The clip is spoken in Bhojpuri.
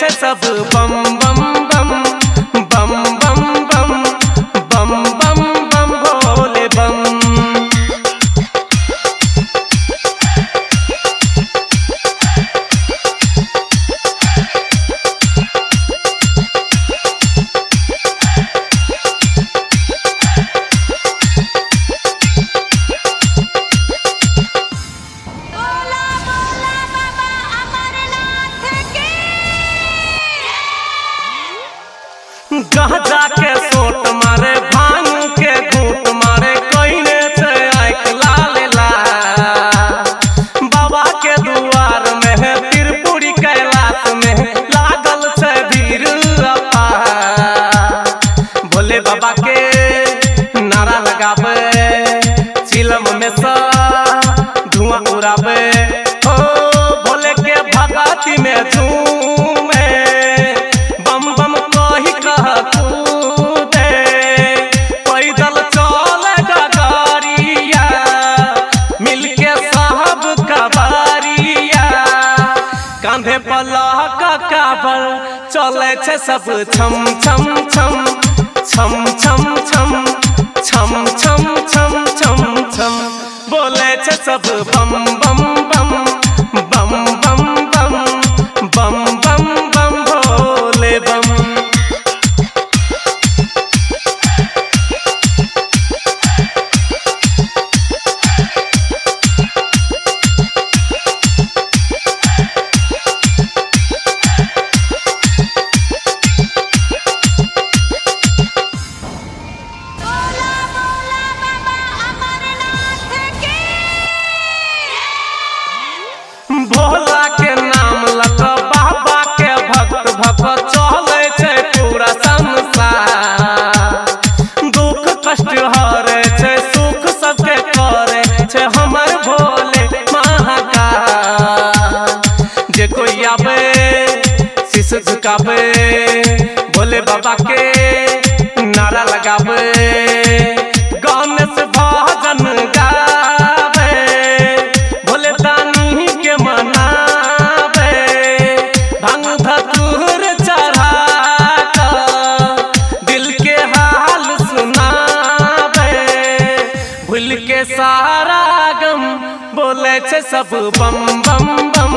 छे सब बम बम बम बम बम बम बम बम बम भोले बम। गाजा के सोट मारे भांग के घूट मारे कइने से आँख लाल लाल। बाबा के दुआर में है त्रिपुरी कैलाश में लागल से भीड़ अपार। भोले बाबा के नारा लगावे चिलम में सा धुआं उड़ावे हो भोले के भगती में झूमे बम बम कही कह कूदे। पैदल चले डगरिया मिलके साहब कबारिया कांधे पर लहका काबर चले छे सब छम छम छम छम छम छम छम छम छम छम छम बोले छे सब बम बम बम बम बम बम बम बम बम भोले बम। भोला के नाम लग बाबा के भक्त भक्त चले छे पूरा संसार। दुख कष्ट हरे छे सुख सबके करे छे हमर भोले महाकाल। जे कोई आवे शीश झुकावे भोले बाबा के नारा लगावे गणेश भजन गावे भोले दानी के मनावे भांग धतूर चढ़ा कर दिल के हाल सुनावे। भूल के सारा गम बोले छे सब बम बम बम